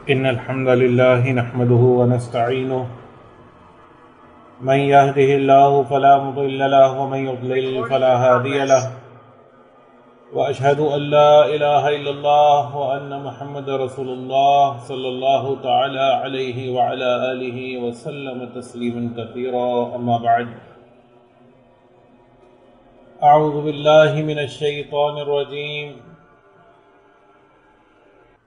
إن الحمد لله نحمده ونستعينه من يهده الله فلا مضل له ومن يضلل فلا هادي له وأشهد أن لا إله إلا الله وأن محمد رسول الله صلى الله تعالى عليه وعلى آله وسلم تسليما كثيرا. أما بعد، أعوذ بالله من الشيطان الرجيم.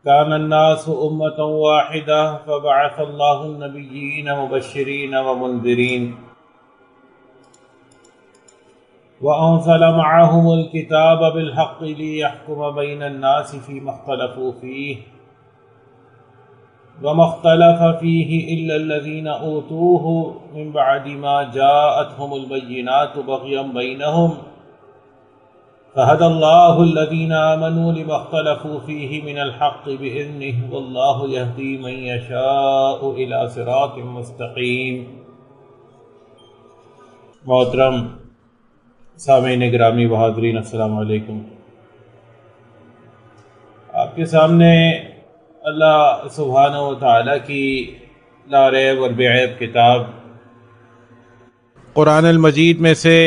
كان الناس أمة واحدة فبعث الله النبيين مبشرين ومنذرين وأنزل معهم الكتاب بالحق ليحكم بين الناس فيما اختلفوا فيه وما اختلف فيه إلا الذين أوتوه من بعد ما جاءتهم البينات بغيا بينهم فهدى الله الذين آمنوا لما اختلفوا فيه من الحق بإذنه والله يهدي من يشاء إلى صراط مستقيم. محترم سامعین گرامی و حاضرین، السلام علیکم. آپ کے سامنے اللہ سبحانہ و تعالیٰ کی لا ریب و بے عیب کتاب قرآن المجید میں سے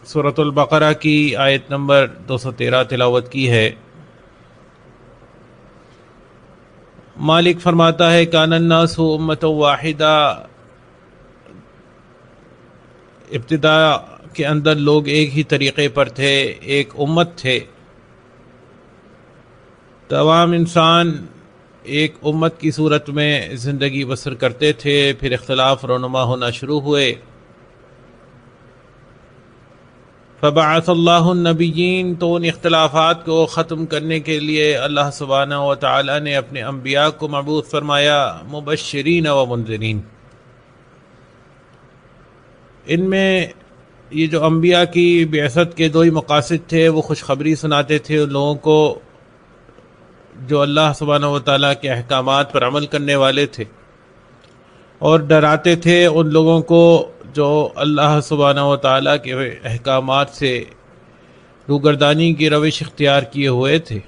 سورۃ البقرہ کی آیت نمبر 213 تلاوت کی ہے. مالک فرماتا ہے کان الناس امۃ واحدہ، ابتدا کے اندر لوگ ایک ہی طریقے پر تھے، ایک امت تھے. تمام انسان ایک امت کی صورت میں زندگی بسر کرتے تھے. پھر اختلاف رونما ہونا شروع ہوئے. فبعث اللہ النبیین، تو ان اختلافات کو ختم کرنے کے لیے اللہ سبحانہ و تعالی نے اپنے انبیاء کو مبعوث فرمایا، مبشرین و منذرین. ان میں یہ جو انبیاء کی بعثت کے دو ہی مقاصد تھے، وہ خوشخبری سناتے تھے ان لوگوں کو جو اللہ سبحانہ و تعالیٰ کے احکامات پر عمل کرنے والے تھے، اور ڈراتے تھے ان لوگوں کو جو اللہ سبحانہ و تعالیٰ کے احکامات سے روگردانی کی روش اختیار کیے ہوئے تھے.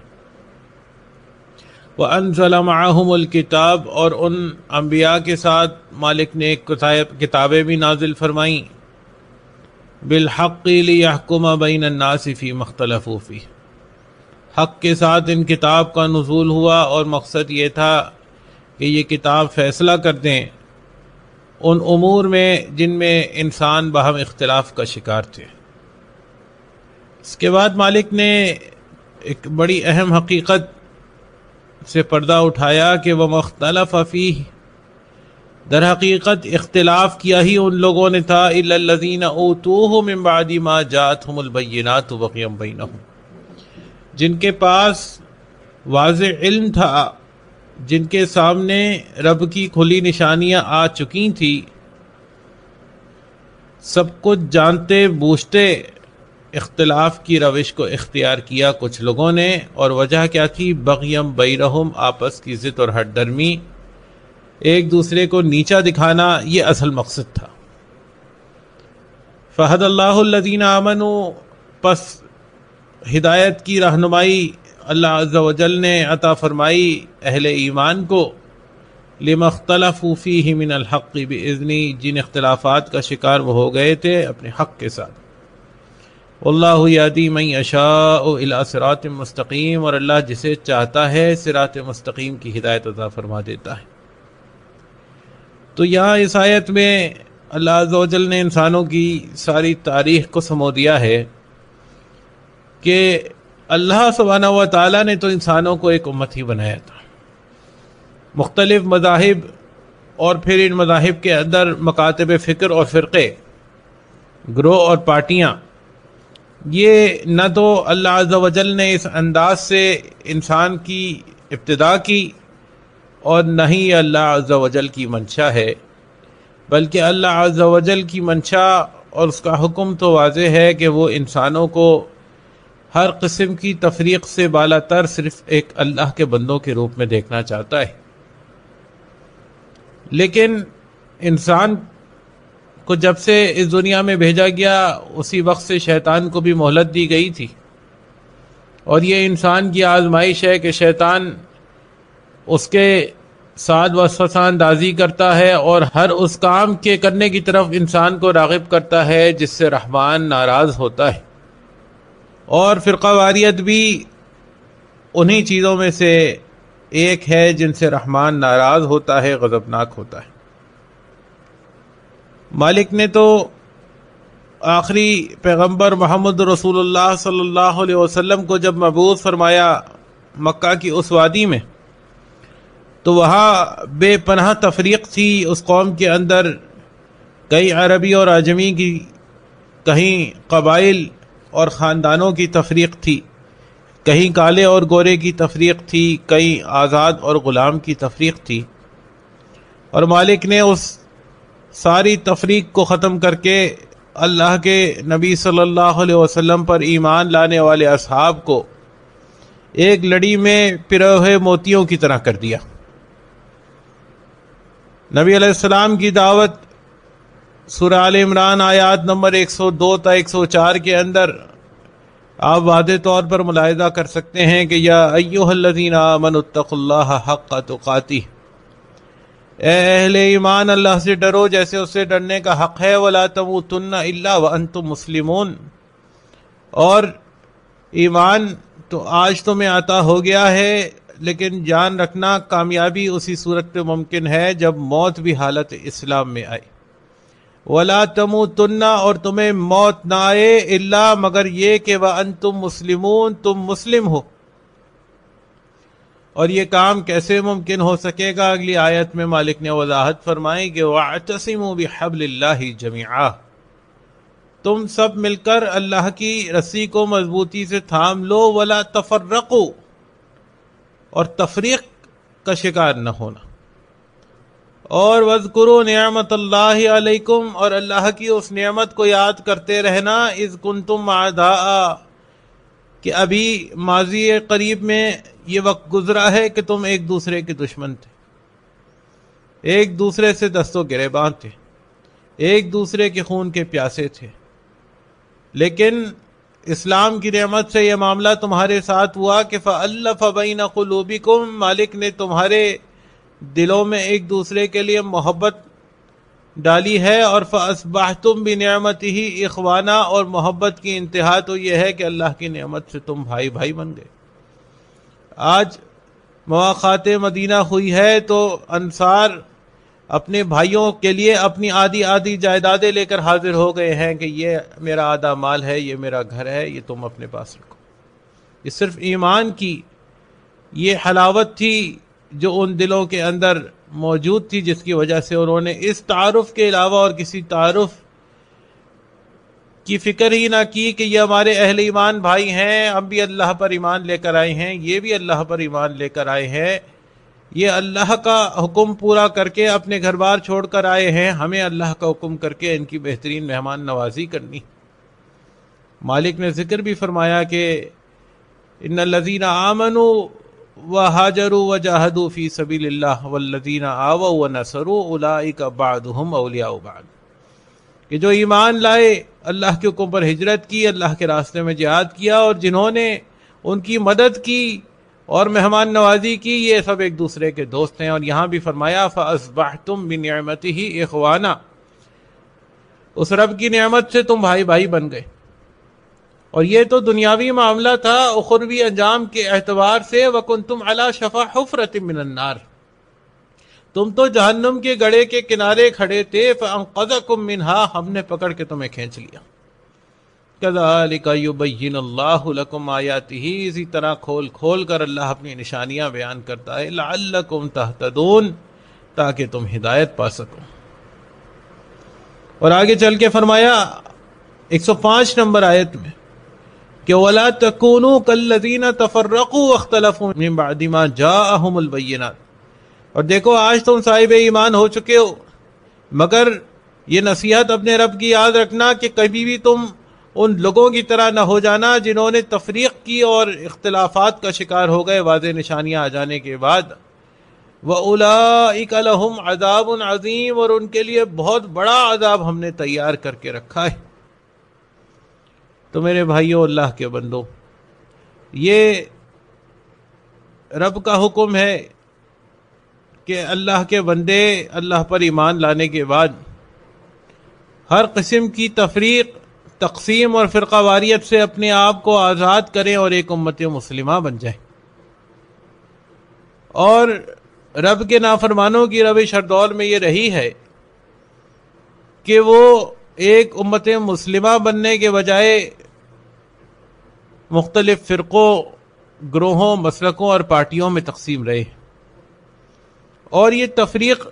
وَأَنزَلَ مَعَهُمُ الْكِتَابَ، اور ان انبیاء کے ساتھ مالک نے کتابیں بھی نازل فرمائیں. بالحق لیحکم بین الناس فیما اختلفوا فیہ، حق کے ساتھ ان کتاب کا نزول ہوا، اور مقصد یہ تھا کہ یہ کتاب فیصلہ کر دیں ان امور میں جن میں انسان باہم اختلاف کا شکار تھے. اس کے بعد مالک نے ایک بڑی اہم حقیقت سے پردہ اٹھایا کہ وَمَا اخْتَلَفَ فِيهِ، در حقیقت اختلاف کیا ہی ان لوگوں نے تھا إِلَّا الَّذِينَ أُوتُوهُ مِن بَعْدِ مَا جَاءَتْهُمُ الْبَيِّنَاتُ بَغْيًا بَيْنَهُمْ، جن کے پاس واضح علم تھا، جن کے سامنے رب کی کھلی نشانیاں آ چکی تھیں، سب کچھ جانتے بوجھتے اختلاف کی روش کو اختیار کیا کچھ لوگوں نے. اور وجہ کیا تھی؟ بغیم بینہم، آپس کی ضد اور ہٹ درمی، ایک دوسرے کو نیچا دکھانا، یہ اصل مقصد تھا. فہد اللہ الذین آمنوا، پس ہدایت کی رہنمائی اللہ عز و جل نے عطا فرمائی اہل ایمان کو. لما اختلفوا فیہ من الحق باذنی، جن اختلافات کا شکار وہ ہو گئے تھے اپنے حق کے ساتھ. واللہ یہدی من یشاء الی صراط مستقیم، اور اللہ جسے چاہتا ہے صراط مستقیم کی ہدایت عطا فرما دیتا ہے. تو یہاں اس آیت میں اللہ عز و جل نے انسانوں کی ساری تاریخ کو سمو دیا ہے کہ اللہ سبحانہ و تعالیٰ نے تو انسانوں کو ایک امت ہی بنایا تھا. مختلف مذاہب اور پھر ان مذاہب کے اندر مکاتب فکر اور فرقے، گروہ اور پارٹیاں، یہ نہ تو اللہ عز و جل نے اس انداز سے انسان کی ابتدا کی، اور نہ ہی اللہ عز و جل کی منشا ہے، بلکہ اللہ عز و جل کی منشا اور اس کا حکم تو واضح ہے کہ وہ انسانوں کو ہر قسم کی تفریق سے بالا تر صرف ایک اللہ کے بندوں کے روپ میں دیکھنا چاہتا ہے. لیکن انسان کو جب سے اس دنیا میں بھیجا گیا اسی وقت سے شیطان کو بھی مہلت دی گئی تھی، اور یہ انسان کی آزمائش ہے کہ شیطان اس کے ساتھ وسوسہ اندازی کرتا ہے اور ہر اس کام کے کرنے کی طرف انسان کو راغب کرتا ہے جس سے رحمان ناراض ہوتا ہے. اور فرقہ واریت بھی انہی چیزوں میں سے ایک ہے جن سے رحمان ناراض ہوتا ہے، غضبناک ہوتا ہے. مالک نے تو آخری پیغمبر محمد رسول اللہ صلی اللہ علیہ وسلم کو جب مبعوث فرمایا مکہ کی اس وادی میں، تو وہاں بے پناہ تفریق تھی اس قوم کے اندر. کئی عربی اور اعجمی کی، کہیں قبائل اور خاندانوں کی تفریق تھی، کہیں کالے اور گورے کی تفریق تھی، کہیں آزاد اور غلام کی تفریق تھی. اور مالک نے اس ساری تفریق کو ختم کر کے اللہ کے نبی صلی اللہ علیہ وسلم پر ایمان لانے والے اصحاب کو ایک لڑی میں پرے ہوئے موتیوں کی طرح کر دیا. نبی علیہ السلام کی دعوت سورہ آل عمران آیات نمبر 102 تا 104 کے اندر آپ واضح طور پر ملاحظہ کر سکتے ہیں کہ یا ایھا الذین آمنوا اتقوا اللہ حق تقاتہ، اے اہل ایمان اللہ سے ڈرو جیسے اس سے ڈرنے کا حق ہے، ولا تموتن الا وانتم مسلمون، اور ایمان تو آج تمہیں عطا ہو گیا ہے، لیکن جان رکھنا کامیابی اسی صورت پہ ممکن ہے جب موت بھی حالت اسلام میں آئے. ولا تموتن، اور تمہیں موت نہ آئے، الا مگر یہ کہ وانتم مسلمون، تم مسلم ہو. اور یہ کام کیسے ممکن ہو سکے گا؟ اگلی آیت میں مالک نے وضاحت فرمائی کہ واعتصموا بحبل اللہ جمیعا، تم سب مل کر اللہ کی رسی کو مضبوطی سے تھام لو، ولا تفرقوا، اور تفریق کا شکار نہ ہونا. اور وَاذْكُرُوا نعمت اللہ علیکم، اور اللہ کی اس نعمت کو یاد کرتے رہنا، اذ کنتم اعداء، کہ ابھی ماضی قریب میں یہ وقت گزرا ہے کہ تم ایک دوسرے کے دشمن تھے، ایک دوسرے سے دست و گریباں تھے، ایک دوسرے کے خون کے پیاسے تھے. لیکن اسلام کی نعمت سے یہ معاملہ تمہارے ساتھ ہوا کہ فَأَلَّفَ بَيْنَ قُلُوبِكُمْ، مالک نے تمہارے دلوں میں ایک دوسرے کے لیے محبت ڈالی ہے. اور فَأَصْبَحْتُمْ بِنِعْمَتِهِ إِخْوَانًا، اور محبت کی انتہا تو یہ ہے کہ اللہ کی نعمت سے تم بھائی بھائی بن گئے. آج مواقعات مدینہ ہوئی ہے تو انصار اپنے بھائیوں کے لیے اپنی آدھی آدھی جائیدادیں لے کر حاضر ہو گئے ہیں کہ یہ میرا آدھا مال ہے، یہ میرا گھر ہے، یہ تم اپنے پاس رکھو. یہ صرف ایمان کی یہ حلاوت تھی جو ان دلوں کے اندر موجود تھی، جس کی وجہ سے انہوں نے اس تعارف کے علاوہ اور کسی تعارف کی فکر ہی نہ کی کہ یہ ہمارے اہل ایمان بھائی ہیں، ہم بھی اللہ پر ایمان لے کر آئے ہیں، یہ بھی اللہ پر ایمان لے کر آئے ہیں، یہ اللہ کا حکم پورا کر کے اپنے گھر بار چھوڑ کر آئے ہیں، ہمیں اللہ کا حکم کر کے ان کی بہترین مہمان نوازی کرنی. مالک نے ذکر بھی فرمایا کہ ان الذین آمنوا وہاجروا وجاہدوا فی سبیل اللہ والذین آووا ونصروا اولئک بعضهم اولیاء بعض، کہ جو ایمان لائے، اللہ کے حکم پر ہجرت کی، اللہ کے راستے میں جہاد کیا، اور جنہوں نے ان کی مدد کی اور مہمان نوازی کی، یہ سب ایک دوسرے کے دوست ہیں. اور یہاں بھی فرمایا فَأَصْبَحْتُمْ بِنِعْمَتِهِ إِخْوَانًا، اس رب کی نعمت سے تم بھائی بھائی بن گئے. اور یہ تو دنیاوی معاملہ تھا. اخروی انجام کے اعتبار سے وَكُنْتُمْ عَلَى شَفَا حُفْرَةٍ مِّنَ النَّارِ، تم تو جہنم کے گڑھے کے کنارے کھڑے تھے. فَأَنْقَذَكُم مِّنْهَا، ہم نے پکڑ کے تمہیں کھینچ لیا. كَذَلِكَ يُبَيِّنُ اللَّهُ لَكُمْ آيَاتِهِ، اسی طرح کھول کھول کر اللہ اپنی نشانیاں بیان کرتا ہے. لَعَلَّكُمْ تَهْتَدُونَ، تاکہ تم ہدایت پا سکو. اور آگے چل کے فرمایا 105 نمبر آیت میں کہ وَلَا تَكُونُوا كَالَّذِينَ تَفَرَّقُوا وَاخْتَلَفُوا مِن بَعْدِ مَا جَاءَهُمُ الْبَيِّنَاتُ. اور دیکھو آج تم صاحب ایمان ہو چکے ہو، مگر یہ نصیحت اپنے رب کی یاد رکھنا کہ کبھی بھی تم ان لوگوں کی طرح نہ ہو جانا جنہوں نے تفریق کی اور اختلافات کا شکار ہو گئے واضح نشانیاں آ جانے کے بعد. وَأُولَئِكَ لَهُمْ عَذَابٌ عَظِيمٌ، اور ان کے لیے بہت بڑا عذاب ہم نے تیار کر کے رکھا ہے. تو میرے بھائیوں، اللہ کے بندو، یہ رب کا حکم ہے کہ اللہ کے بندے اللہ پر ایمان لانے کے بعد ہر قسم کی تفریق، تقسیم اور فرقہ واریت سے اپنے آپ کو آزاد کریں اور ایک امت مسلمہ بن جائیں، اور رب کے نافرمانوں کی روش ہر دور میں یہ رہی ہے کہ وہ ایک امت مسلمہ بننے کے بجائے مختلف فرقوں، گروہوں، مسلکوں اور پارٹیوں میں تقسیم رہے، اور یہ تفریق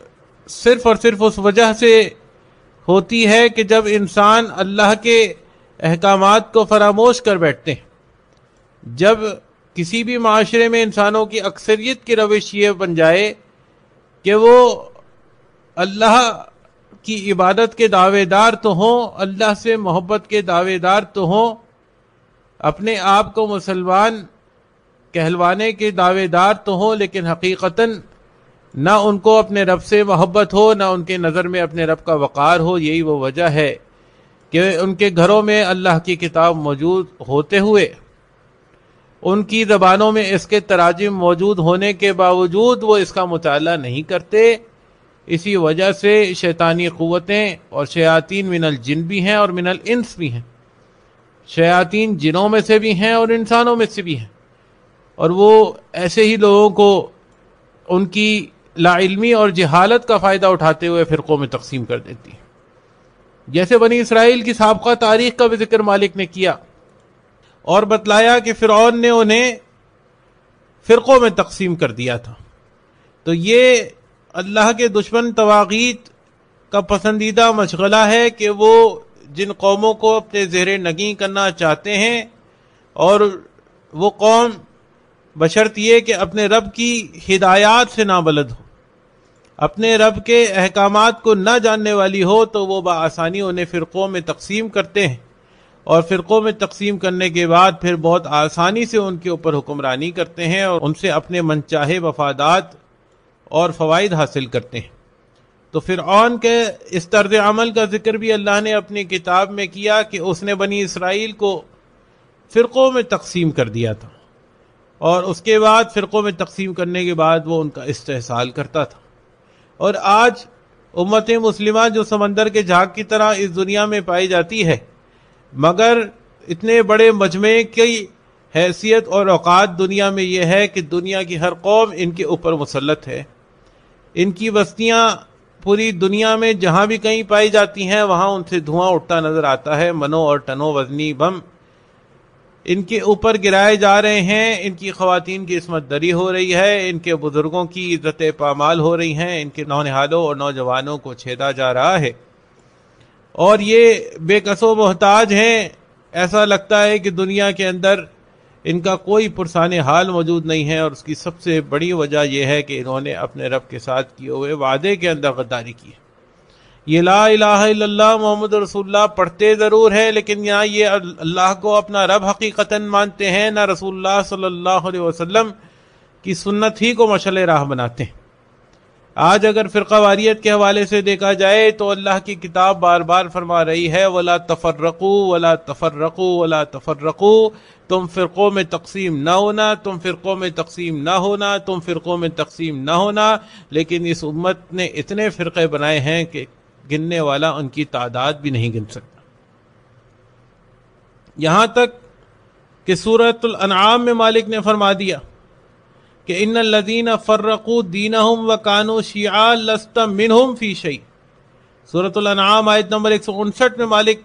صرف اور صرف اس وجہ سے ہوتی ہے کہ جب انسان اللہ کے احکامات کو فراموش کر بیٹھتے ہیں۔ جب کسی بھی معاشرے میں انسانوں کی اکثریت کی روش یہ بن جائے کہ وہ اللہ کی عبادت کے دعوے دار تو ہوں، اللہ سے محبت کے دعوے دار تو ہوں، اپنے آپ کو مسلمان کہلوانے کے دعوے دار تو ہوں، لیکن حقیقتاً نہ ان کو اپنے رب سے محبت ہو، نہ ان کے نظر میں اپنے رب کا وقار ہو۔ یہی وہ وجہ ہے کہ ان کے گھروں میں اللہ کی کتاب موجود ہوتے ہوئے، ان کی زبانوں میں اس کے تراجم موجود ہونے کے باوجود وہ اس کا مطالعہ نہیں کرتے۔ اسی وجہ سے شیطانی قوتیں اور شیاطین من الجن بھی ہیں اور من الانس بھی ہیں، شیاطین جنوں میں سے بھی ہیں اور انسانوں میں سے بھی ہیں، اور وہ ایسے ہی لوگوں کو ان کی لا علمی اور جہالت کا فائدہ اٹھاتے ہوئے فرقوں میں تقسیم کر دیتی ہیں۔ جیسے بنی اسرائیل کی سابقہ تاریخ کا بھی ذکر مالک نے کیا اور بتلایا کہ فرعون نے انہیں فرقوں میں تقسیم کر دیا تھا۔ تو یہ اللہ کے دشمن طواغیت کا پسندیدہ مشغلہ ہے کہ وہ جن قوموں کو اپنے زیر نگیں کرنا چاہتے ہیں، اور وہ قوم بشرط یہ کہ اپنے رب کی ہدایات سے نابلد ہو، اپنے رب کے احکامات کو نہ جاننے والی ہو، تو وہ بآسانی انہیں فرقوں میں تقسیم کرتے ہیں، اور فرقوں میں تقسیم کرنے کے بعد پھر بہت آسانی سے ان کے اوپر حکمرانی کرتے ہیں اور ان سے اپنے منچاہے مفادات اور فوائد حاصل کرتے ہیں۔ تو فرعون کے اس طرز عمل کا ذکر بھی اللہ نے اپنی کتاب میں کیا کہ اس نے بنی اسرائیل کو فرقوں میں تقسیم کر دیا تھا، اور اس کے بعد فرقوں میں تقسیم کرنے کے بعد وہ ان کا استحصال کرتا تھا۔ اور آج امت مسلمہ جو سمندر کے جھاگ کی طرح اس دنیا میں پائی جاتی ہے، مگر اتنے بڑے مجمع کی حیثیت اور اوقات دنیا میں یہ ہے کہ دنیا کی ہر قوم ان کے اوپر مسلط ہے۔ ان کی بستیاں پوری دنیا میں جہاں بھی کہیں پائی جاتی ہیں وہاں ان سے دھواں اٹھتا نظر آتا ہے، منو اور ٹنوں وزنی بم ان کے اوپر گرائے جا رہے ہیں، ان کی خواتین کی عصمت دری ہو رہی ہے، ان کے بزرگوں کی عزت پامال ہو رہی ہیں، ان کے نونہالوں اور نوجوانوں کو چھیدا جا رہا ہے، اور یہ بے کس و محتاج ہیں۔ ایسا لگتا ہے کہ دنیا کے اندر ان کا کوئی پرسان حال موجود نہیں ہے، اور اس کی سب سے بڑی وجہ یہ ہے کہ انہوں نے اپنے رب کے ساتھ کیے ہوئے وعدے کے اندر غداری کی ہے۔ یہ لا الہ الا اللہ محمد رسول اللہ پڑھتے ضرور ہے، لیکن یہاں یہ اللہ کو اپنا رب حقیقتاً مانتے ہیں، نہ رسول اللہ صلی اللہ علیہ وسلم کی سنت ہی کو مشعل راہ بناتے ہیں۔ آج اگر فرقہ واریت کے حوالے سے دیکھا جائے تو اللہ کی کتاب بار بار فرما رہی ہے وَلَا تَفَرَّقُوا وَلَا تَفَرَّقُوا وَلَا تَفَرَّقُوا، تم فرقوں میں تقسیم نہ ہونا، تم فرقوں میں تقسیم نہ ہونا، تم فرقوں میں تقسیم نہ ہونا۔ لیکن اس امت نے اتنے فرقے بنائے ہیں کہ گننے والا ان کی تعداد بھی نہیں گن سکتا، یہاں تک کہ سورۃ الانعام میں مالک نے فرما دیا کہ ان الذین فرقوا دینہم وکانوا شیعا لست منہم فی شیء۔ سورۃ الانعام آیت نمبر 159 میں مالک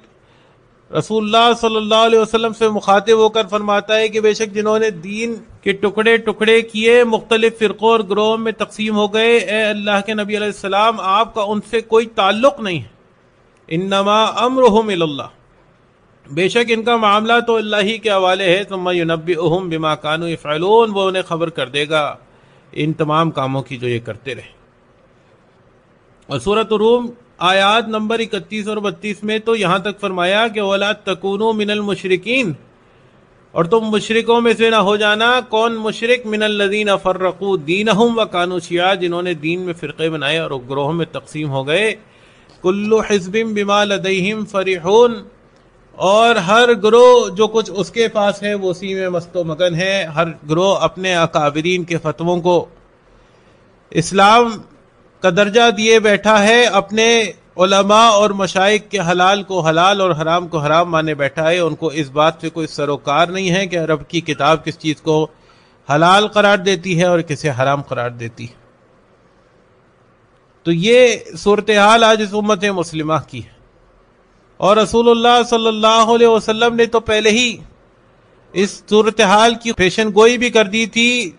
رسول اللہ صلی اللہ علیہ وسلم سے مخاطب ہو کر فرماتا ہے کہ بے شک جنہوں نے دین کے ٹکڑے ٹکڑے کیے، مختلف فرقوں اور گروہوں میں تقسیم ہو گئے، اے اللہ کے نبی علیہ السلام آپ کا ان سے کوئی تعلق نہیں ہے۔ انما امرہم الی اللہ، بے شک ان کا معاملہ تو اللہ ہی کے حوالے ہے۔ ثم ینبئہم بما کانوا یفعلون، وہ انہیں خبر کر دے گا ان تمام کاموں کی جو یہ کرتے رہے۔ اور سورۃ الروم آیات نمبر 31 اور 32 میں تو یہاں تک فرمایا کہ وَلَا تَكُونُوا مِنَ الْمُشْرِكِينَ، اور تم مشرکوں میں سے نہ ہو جانا۔ کون مشرک؟ من الذین فرقوا دینہم وکانوا شیعا، جنہوں نے دین میں فرقے بنائے اور گروہوں میں تقسیم ہو گئے۔ کل حزب بما لدیہم فرحون، اور ہر گروہ جو کچھ اس کے پاس ہے وہ اسی میں مست و مگن ہے۔ ہر گروہ اپنے اکابرین کے فتووں کو اسلام کا درجہ دیے بیٹھا ہے، اپنے علماء اور مشائخ کے حلال کو حلال اور حرام کو حرام مانے بیٹھا ہے۔ ان کو اس بات سے کوئی سروکار نہیں ہے کہ رب کی کتاب کس چیز کو حلال قرار دیتی ہے اور کسے حرام قرار دیتی ہے۔ تو یہ صورتحال آج اس امت مسلمہ کی ہے، اور رسول اللہ صلی اللہ علیہ وسلم نے تو پہلے ہی اس صورتحال کی پیشن گوئی بھی کر دی تھی۔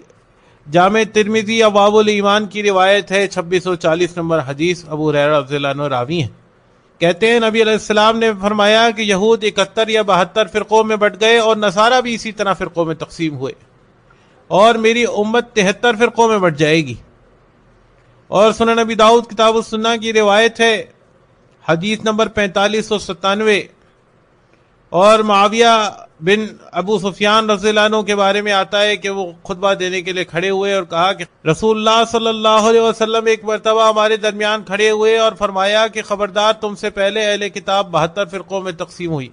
جامع ترمذی ابواب الایمان کی روایت ہے، 2640 نمبر حدیث، ابو ہریرہ رضی اللہ عنہ راوی ہیں، کہتے ہیں نبی علیہ السلام نے فرمایا کہ یہود 71 یا 72 فرقوں میں بٹ گئے، اور نصارہ بھی اسی طرح فرقوں میں تقسیم ہوئے، اور میری امت 73 فرقوں میں بٹ جائے گی۔ اور سنن نبی داؤد کتاب السنہ کی روایت ہے، حدیث نمبر 4597، اور معاویہ بن ابو سفیان رضی اللہ عنہ کے بارے میں آتا ہے کہ وہ خطبہ دینے کے لیے کھڑے ہوئے اور کہا کہ رسول اللہ صلی اللہ علیہ وسلم ایک مرتبہ ہمارے درمیان کھڑے ہوئے اور فرمایا کہ خبردار، تم سے پہلے اہل کتاب 72 فرقوں میں تقسیم ہوئی،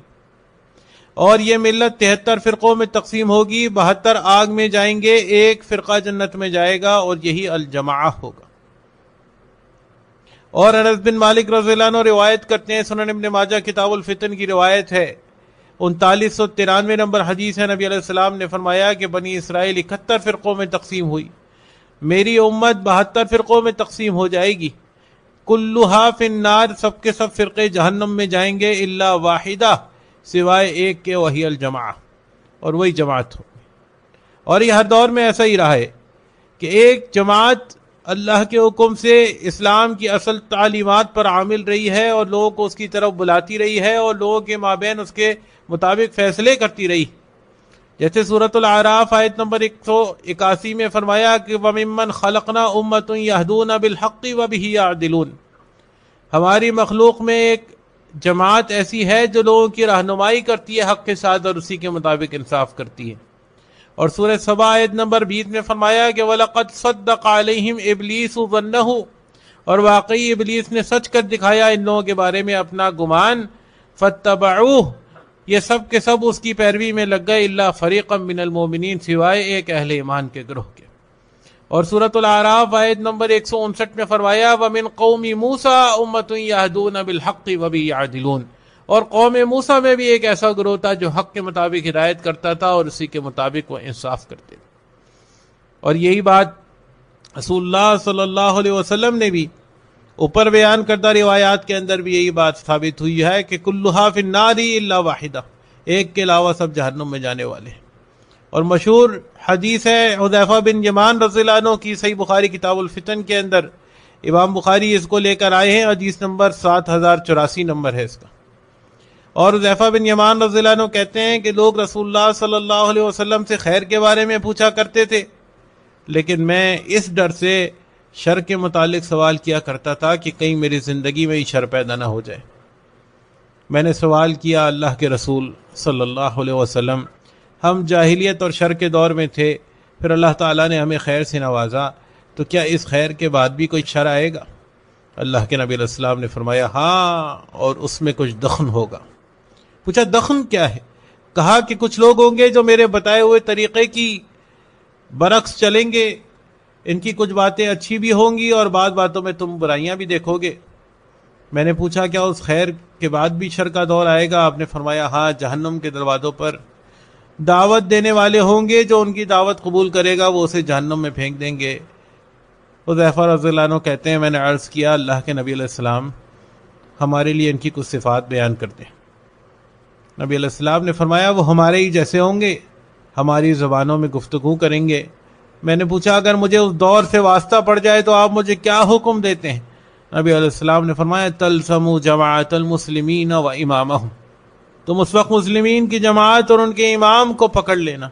اور یہ ملت 73 فرقوں میں تقسیم ہوگی، 72 آگ میں جائیں گے، ایک فرقہ جنت میں جائے گا، اور یہی الجماعہ ہوگا۔ اور انس بن مالک رضی اللہ عنہ روایت کرتے ہیں، سنن ابن ماجہ کتاب الفتن کی روایت ہے، 3993 نمبر حدیث ہے، نبی علیہ السلام نے فرمایا کہ بنی اسرائیل 71 فرقوں میں تقسیم ہوئی، میری امت 72 فرقوں میں تقسیم ہو جائے گی، کلھا فی النار، سب کے سب فرقے جہنم میں جائیں گے، الا واحدہ، سوائے ایک کے، وہی الجماعہ، اور وہی جماعت ہوگی۔ اور یہ ہر دور میں ایسا ہی رہا ہے کہ ایک جماعت اللہ کے حکم سے اسلام کی اصل تعلیمات پر عامل رہی ہے، اور لوگوں کو اس کی طرف بلاتی رہی ہے، اور لوگوں کے مابین اس کے مطابق فیصلے کرتی رہی، جیسے سورۃ الاعراف آیت نمبر 181 میں فرمایا کہ وَمِمَّنْ خَلَقْنَا أُمَّةٌ يَهْدُونَ بِالْحَقِّ وَبِهِ يَعْدِلُونَ، ہماری مخلوق میں ایک جماعت ایسی ہے جو لوگوں کی رہنمائی کرتی ہے حق کے ساتھ، اور اسی کے مطابق انصاف کرتی ہے۔ اور سورہ سبا آیت نمبر 20 میں فرمایا کہ وَلَقَدْ صَدَّقَ عَلَيْهِمْ إِبْلِيسُ ظَنَّهُ، اور واقعی ابلیس نے سچ کر دکھایا ان لوگوں کے بارے میں اپنا گمان، فَاتَّبَعُوهُ، یہ سب کے سب اس کی پیروی میں لگ گئے، الا فریقا من المؤمنین، سوائے ایک اہل ایمان کے گروہ کے۔ اور سورۃ الاعراف آیت نمبر 159 میں فرمایا وَمِن قَوْمِ مُوسَىٰ أُمَّةٌ يَهْدُونَ بِالْحَقِّ وَبِهِ يَعْدِلُونَ، اور قوم موسیٰ میں بھی ایک ایسا گروہ تھا جو حق کے مطابق ہدایت کرتا تھا، اور اسی کے مطابق وہ انصاف کرتے تھے۔ اور یہی بات رسول اللہ صلی اللہ علیہ وسلم نے بھی اوپر بیان کردہ روایات کے اندر بھی یہی بات ثابت ہوئی ہے کہ کلھا فی النار الا واحدہ، ایک کے علاوہ سب جہنم میں جانے والے ہیں۔ اور مشہور حدیث ہے حذیفہ بن یمان رضی اللہ عنہ کی، صحیح بخاری کتاب الفتن کے اندر امام بخاری اس کو لے کر آئے ہیں، حدیث نمبر 7084 نمبر ہے اس کا۔ اور حذیفہ بن یمان رضی اللہ عنہ کہتے ہیں کہ لوگ رسول اللہ صلی اللہ علیہ وسلم سے خیر کے بارے میں پوچھا کرتے تھے، لیکن میں اس ڈر سے شر کے متعلق سوال کیا کرتا تھا کہ کہیں میری زندگی میں ہی شر پیدا نہ ہو جائے۔ میں نے سوال کیا، اللہ کے رسول صلی اللہ علیہ وسلم، ہم جاہلیت اور شر کے دور میں تھے، پھر اللہ تعالیٰ نے ہمیں خیر سے نوازا، تو کیا اس خیر کے بعد بھی کوئی شر آئے گا؟ اللہ کے نبی علیہ السلام نے فرمایا ہاں، اور اس میں کچھ دخن ہوگا۔ پوچھا دخن کیا ہے؟ کہا کہ کچھ لوگ ہوں گے جو میرے بتائے ہوئے طریقے کی برعکس چلیں گے، ان کی کچھ باتیں اچھی بھی ہوں گی اور بعض باتوں میں تم برائیاں بھی دیکھو گے۔ میں نے پوچھا کیا اس خیر کے بعد بھی شر کا دور آئے گا؟ آپ نے فرمایا ہاں، جہنم کے دروازوں پر دعوت دینے والے ہوں گے، جو ان کی دعوت قبول کرے گا وہ اسے جہنم میں پھینک دیں گے۔ حذیفہ رضی اللہ عنہ کہتے ہیں میں نے عرض کیا اللہ کے نبی علیہ السلام، ہمارے لیے ان کی کچھ صفات بیان کرتے ہیں۔ نبی علیہ السلام نے فرمایا وہ ہمارے ہی جیسے ہوں گے، ہماری زبانوں میں گفتگو کریں گے۔ میں نے پوچھا اگر مجھے اس دور سے واسطہ پڑ جائے تو آپ مجھے کیا حکم دیتے ہیں؟ نبی علیہ السلام نے فرمایا تلزموا جماعت المسلمین و امامہم، تم اس وقت مسلمین کی جماعت اور ان کے امام کو پکڑ لینا۔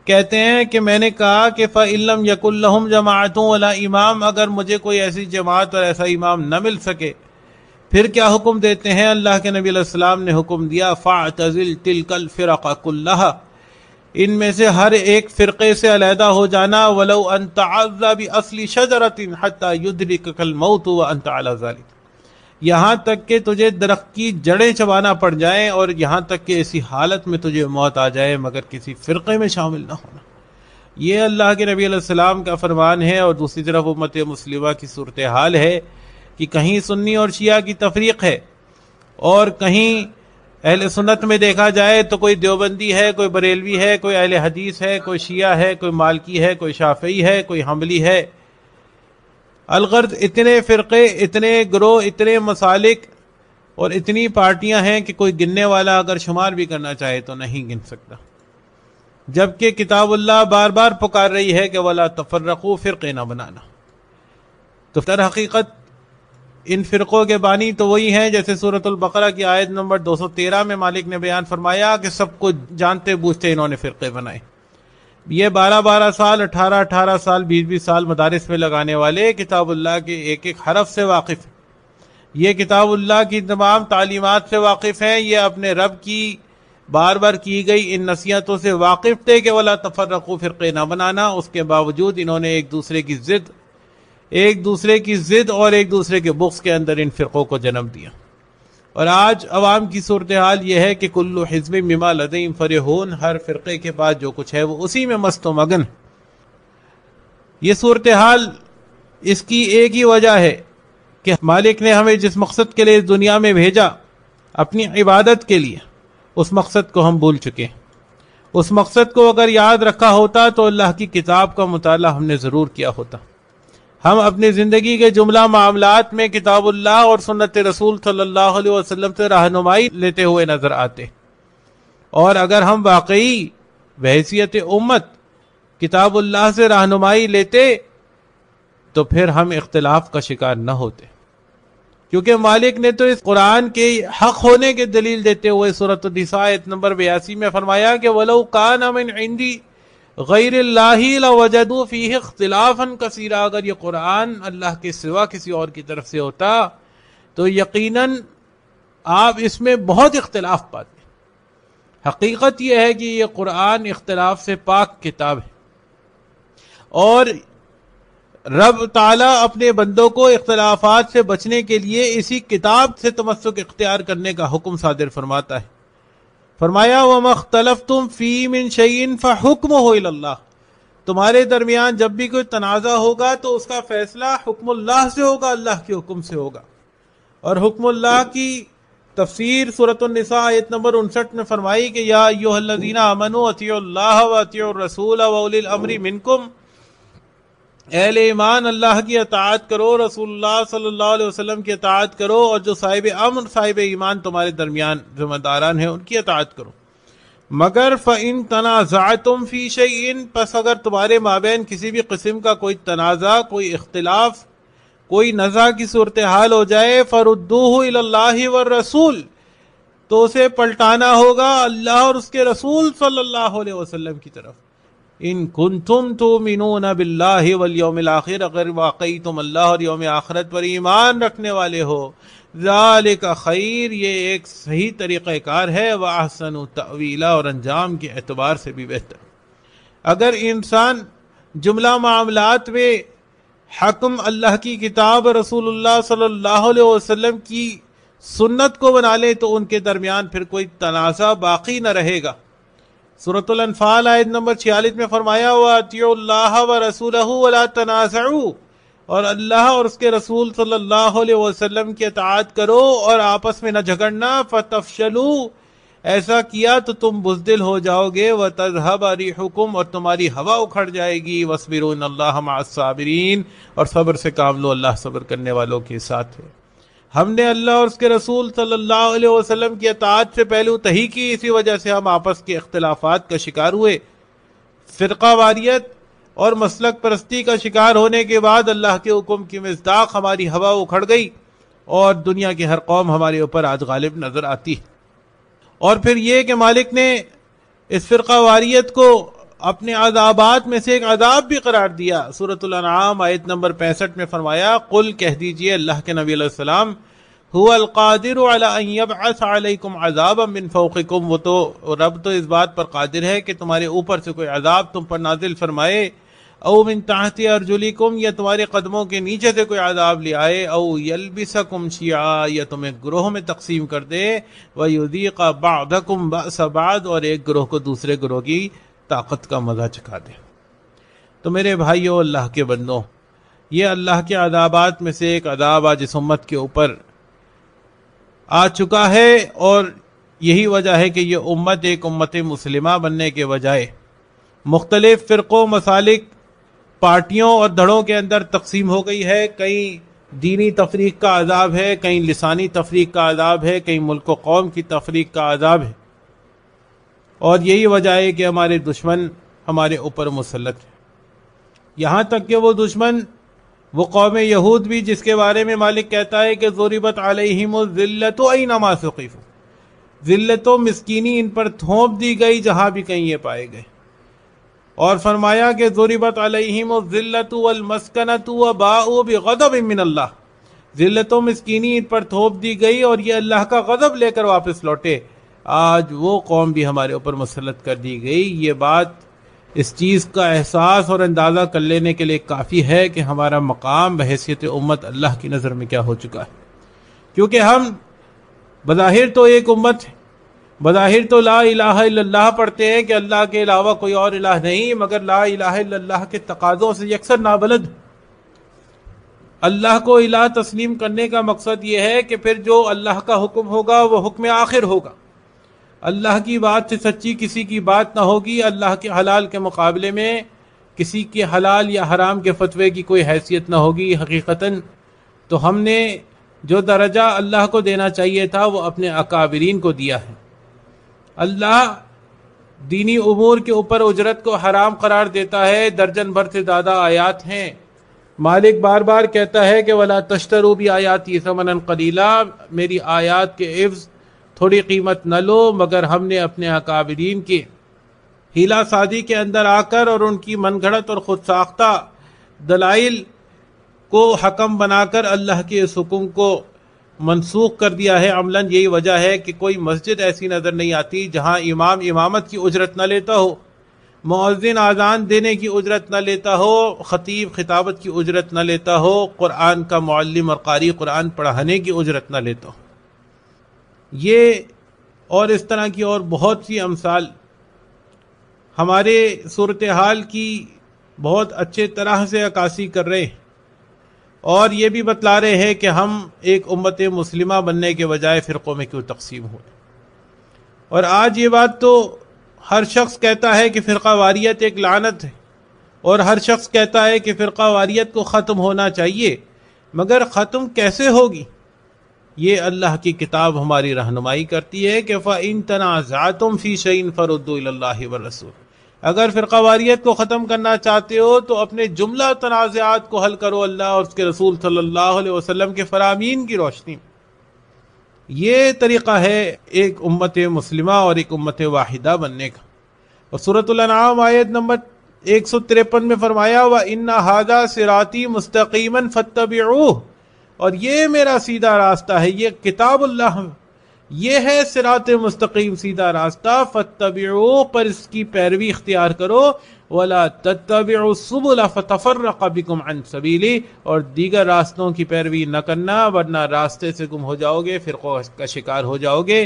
کہتے ہیں کہ میں نے کہا کہ فَإِن لَّمْ يَكُن لَّهُمْ جَمَاعَةٌ وَلَا امام، اگر مجھے کوئی ایسی جماعت اور ایسا امام نہ مل سکے پھر کیا حکم دیتے ہیں؟ اللہ کے نبی علیہ السلام نے حکم دیا فَاعْتَزِلْ تِلْكَ الْفِرَقَ كُلَّهَا، ان میں سے ہر ایک فرقے سے علیحدہ ہو جانا، وَلَوْ أَن تَعَضَّ بِأَصْلِ شَجَرَةٍ حَتَّى يُدْرِكَكَ الْمَوْتُ وَأَنْتَ عَلَى ذَلِكَ، یہاں تک کہ تجھے درخت کی جڑیں چبانا پڑ جائیں، اور یہاں تک کہ ایسی حالت میں تجھے موت آ جائے مگر کسی فرقے میں شامل نہ ہونا۔ یہ اللہ کے نبی علیہ السلام کا فرمان ہے، اور دوسری طرف امت مسلمہ کی صورتحال ہے کہ کہیں سنی اور شیعہ کی تفریق ہے، اور کہیں اہل سنت میں دیکھا جائے تو کوئی دیوبندی ہے، کوئی بریلوی ہے، کوئی اہل حدیث ہے، کوئی شیعہ ہے، کوئی مالکی ہے، کوئی شافعی ہے، کوئی حنبلی ہے۔ الغرض اتنے فرقے، اتنے گروہ، اتنے مسالک اور اتنی پارٹیاں ہیں کہ کوئی گننے والا اگر شمار بھی کرنا چاہے تو نہیں گن سکتا، جبکہ کتاب اللہ بار بار پکار رہی ہے کہ وَلَا تَفَرَّقُوا، فرقے نہ بنانا۔ تو در حقیقت ان فرقوں کے بانی تو وہی ہیں، جیسے سورۃ البقرہ کی آیت نمبر 213 میں مالک نے بیان فرمایا کہ سب کو جانتے بوجھتے انہوں نے فرقے بنائے۔ یہ 12 سال، 18 سال، 20 سال مدارس میں لگانے والے کتاب اللہ کے ایک ایک حرف سے واقف ہیں، یہ کتاب اللہ کی تمام تعلیمات سے واقف ہیں، یہ اپنے رب کی بار بار کی گئی ان نصیحتوں سے واقف تھے کہ وَلَا تَفَرَّقُوا، فرقے نہ بنانا۔ اس کے باوجود انہوں نے ایک دوسرے کی ضد اور ایک دوسرے کے بغض کے اندر ان فرقوں کو جنم دیا۔ اور آج عوام کی صورتحال یہ ہے کہ کل حزب بما لدیہم فرحون، ہر فرقے کے پاس جو کچھ ہے وہ اسی میں مست و مگن۔ یہ صورتحال اس کی ایک ہی وجہ ہے کہ مالک نے ہمیں جس مقصد کے لیے اس دنیا میں بھیجا، اپنی عبادت کے لیے، اس مقصد کو ہم بھول چکے ہیں۔ اس مقصد کو اگر یاد رکھا ہوتا تو اللہ کی کتاب کا مطالعہ ہم نے ضرور کیا ہوتا۔ ہم اپنی زندگی کے جملہ معاملات میں کتاب اللہ اور سنت رسول صلی اللہ علیہ وسلم سے رہنمائی لیتے ہوئے نظر آتے، اور اگر ہم واقعی بحیثیت امت کتاب اللہ سے رہنمائی لیتے تو پھر ہم اختلاف کا شکار نہ ہوتے، کیونکہ مالک نے تو اس قرآن کے حق ہونے کے دلیل دیتے ہوئے سورۃ النساء آیت نمبر 82 میں فرمایا کہ وَلَوْ كَانَ مِنْ عِنْدِ غیر اللہ لوجدوا فیہ اختلافا کثیرا، اگر یہ قرآن اللہ کے سوا کسی اور کی طرف سے ہوتا تو یقیناً آپ اس میں بہت اختلاف پاتے۔ حقیقت یہ ہے کہ یہ قرآن اختلاف سے پاک کتاب ہے، اور رب تعالیٰ اپنے بندوں کو اختلافات سے بچنے کے لیے اسی کتاب سے تمسک اختیار کرنے کا حکم صادر فرماتا ہے۔ فرمایا وَمَا اخْتَلَفْتُمْ فِيهِ مِنْ شَيْءٍ فَحُكْمُهُ إِلَى اللَّهِ، تمہارے درمیان جب بھی کوئی تنازع ہوگا تو اس کا فیصلہ حکم اللہ سے ہوگا، اللہ کے حکم سے ہوگا۔ اور حکم اللہ کی تفسیر سورۃ النساء آیت نمبر 59 میں فرمائی کہ یا ایھا الذین آمنوا اطیعوا اللہ واطیعوا الرسول واولی الامر منکم، اہل ایمان اللہ کی اطاعت کرو، رسول اللہ صلی اللہ علیہ وسلم کی اطاعت کرو، اور جو صاحب امر صاحب ایمان تمہارے درمیان ذمہ داران ہیں ان کی اطاعت کرو۔ مگر فَإِن تَنَازَعْتُمْ فِي شَيْءٍ، پس اگر تمہارے مابین کسی بھی قسم کا کوئی تنازع، کوئی اختلاف، کوئی نزاع کی صورتحال ہو جائے، فَرُدُّوهُ إِلَى اللَّهِ وَالرَّسُولِ، تو اسے پلٹانا ہوگا اللہ اور اس کے رسول صلی اللہ علیہ وسلم کی طرف۔ ان کنتم تؤمنون باللہ والیوم الآخر، اگر واقعی تم اللہ اور یوم آخرت پر ایمان رکھنے والے ہو، ذالک خیر، یہ ایک صحیح طریقہ کار ہے، واحسن تأویلا، اور انجام کے اعتبار سے بھی بہتر۔ اگر انسان جملہ معاملات میں حکم اللہ کی کتاب رسول اللہ صلی اللہ علیہ وسلم کی سنت کو بنا لے تو ان کے درمیان پھر کوئی تنازع باقی نہ رہے گا۔ سورۃ الانفال آیت نمبر 46 میں فرمایا وَأَطِیعُوا اللَّهَ وَرَسُولَهُ وَلَا تَنَازَعُوا، اور اللہ اور اس کے رسول صلی اللہ علیہ وسلم کی اطاعت کرو اور آپس میں نہ جھگڑنا، فَتَفْشَلُوا، ایسا کیا تو تم بزدل ہو جاؤ گے، وَتَذْهَبَ رِيحُكُمْ، اور تمہاری ہوا اکھڑ جائے گی، وَاصْبِرُوا إِنَّ اللَّهَ مَعَ الصَّابِرِينَ، اور صبر سے کام لو، اللہ صبر کرنے والوں کے ساتھ ہے۔ ہم نے اللہ اور اس کے رسول صلی اللہ علیہ وسلم کی اطاعت سے پہلو تہی کی، اسی وجہ سے ہم آپس کے اختلافات کا شکار ہوئے۔ فرقہ واریت اور مسلک پرستی کا شکار ہونے کے بعد اللہ کے حکم کی مصداق ہماری ہوا اکھڑ گئی، اور دنیا کی ہر قوم ہمارے اوپر آج غالب نظر آتی ہے۔ اور پھر یہ کہ مالک نے اس فرقہ واریت کو اپنے عذابات میں سے ایک عذاب بھی قرار دیا۔ سورۃ الانعام آیت نمبر 65 میں فرمایا قل، کہہ دیجئے اللہ کے نبی علیہ السلام، هو القادر على ان يبعث عليكم عذابا من فوقكم، وہ تو رب تو اس بات پر قادر ہے کہ تمہارے اوپر سے کوئی عذاب تم پر نازل فرمائے، او من تحت ارجلكم، یا تمہارے قدموں کے نیچے سے کوئی عذاب لے آئے، او يلبسكم شيعا، یا تمہیں گروہ میں تقسیم کر دے، ويذيق بعضكم بأس بعض، اور ایک گروہ کو دوسرے گروہ کی طاقت کا مزہ چکھا دے۔ تو میرے بھائیوں، اللہ کے بندوں، یہ اللہ کے عذابات میں سے ایک عذاب آج اس امت کے اوپر آ چکا ہے، اور یہی وجہ ہے کہ یہ امت ایک امت مسلمہ بننے کے بجائے مختلف فرقوں، مسالک، پارٹیوں اور دھڑوں کے اندر تقسیم ہو گئی ہے۔ کہیں دینی تفریق کا عذاب ہے، کہیں لسانی تفریق کا عذاب ہے، کہیں ملک و قوم کی تفریق کا عذاب ہے، اور یہی وجہ ہے کہ ہمارے دشمن ہمارے اوپر مسلط ہیں۔ یہاں تک کہ وہ دشمن، وہ قوم یہود بھی، جس کے بارے میں مالک کہتا ہے کہ ضربت علیہم الذلۃ اینما ثقفوا، ذلت و مسکینی ان پر تھوپ دی گئی جہاں بھی کہیں یہ پائے گئے، اور فرمایا کہ ضربت علیہم الذلۃ والمسکنۃ وباءوا بغضب من اللہ، ذلت و مسکینی ان پر تھوپ دی گئی اور یہ اللہ کا غضب لے کر واپس لوٹے۔ آج وہ قوم بھی ہمارے اوپر مسلط کر دی گئی۔ یہ بات اس چیز کا احساس اور اندازہ کر لینے کے لیے کافی ہے کہ ہمارا مقام بحیثیت امت اللہ کی نظر میں کیا ہو چکا ہے، کیونکہ ہم بظاہر تو ایک امت ہے، بظاہر تو لا الہ الا اللہ پڑھتے ہیں کہ اللہ کے علاوہ کوئی اور الہ نہیں، مگر لا الہ الا اللہ کے تقاضوں سے یکسر نابلد۔ اللہ کو الہ تسلیم کرنے کا مقصد یہ ہے کہ پھر جو اللہ کا حکم ہوگا وہ حکم آخر ہوگا، اللہ کی بات سے سچی کسی کی بات نہ ہوگی، اللہ کے حلال کے مقابلے میں کسی کے حلال یا حرام کے فتوے کی کوئی حیثیت نہ ہوگی۔ حقیقتاً تو ہم نے جو درجہ اللہ کو دینا چاہیے تھا وہ اپنے اکابرین کو دیا ہے۔ اللہ دینی امور کے اوپر اجرت کو حرام قرار دیتا ہے، درجن بھر سے زیادہ آیات ہیں۔ مالک بار بار کہتا ہے کہ وَلَا تَشْتَرُوا بِآيَاتِي ثَمَنًا قَلِيلًا، میری آیات کے عوض تھوڑی قیمت نہ لو، مگر ہم نے اپنے اکابرین کی ہیلا سازی کے اندر آ کر اور ان کی من گھڑت اور خود ساختہ دلائل کو حکم بنا کر اللہ کے اس حکم کو منسوخ کر دیا ہے عملاً۔ یہی وجہ ہے کہ کوئی مسجد ایسی نظر نہیں آتی جہاں امام امامت کی اجرت نہ لیتا ہو، مؤذن اذان دینے کی اجرت نہ لیتا ہو، خطیب خطابت کی اجرت نہ لیتا ہو، قرآن کا معلم اور قاری قرآن پڑھانے کی اجرت نہ لیتا ہو۔ یہ اور اس طرح کی اور بہت سی امثال ہمارے صورتحال کی بہت اچھے طرح سے عکاسی کر رہے ہیں، اور یہ بھی بتلا رہے ہیں کہ ہم ایک امت مسلمہ بننے کے بجائے فرقوں میں کیوں تقسیم ہوئے۔ اور آج یہ بات تو ہر شخص کہتا ہے کہ فرقہ واریت ایک لعنت ہے، اور ہر شخص کہتا ہے کہ فرقہ واریت کو ختم ہونا چاہیے، مگر ختم کیسے ہوگی؟ یہ اللہ کی کتاب ہماری رہنمائی کرتی ہے کہ فَإِن تَنَازَعْتُمْ فِي شَيْءٍ فَرُدُّوهُ إِلَى اللَّهِ وَالرَّسُولِ، اگر فرقہ واریت کو ختم کرنا چاہتے ہو تو اپنے جملہ تنازعات کو حل کرو اللہ اور اس کے رسول صلی اللہ علیہ وسلم کے فرامین کی روشنی۔ یہ طریقہ ہے ایک امت مسلمہ اور ایک امت واحدہ بننے کا۔ اور سورۃ الانعام آیت نمبر 153 میں فرمایا وَإِنَّ هَذَا صِرَاطِي مُسْتَقِيمًا فَاتَّبِعُوهُ، اور یہ میرا سیدھا راستہ ہے، یہ کتاب اللہ، یہ ہے صراط مستقیم، سیدھا راستہ، فَاتَّبِعُوهُ، پر اس کی پیروی اختیار کرو، وَلَا تَتَّبِعُوا السُّبُلَ فَتَفَرَّقَ بِكُمْ عَنْ سَبِيلِهِ، اور دیگر راستوں کی پیروی نہ کرنا ورنہ راستے سے گم ہو جاؤ گے، فرقوں کا شکار ہو جاؤ گے۔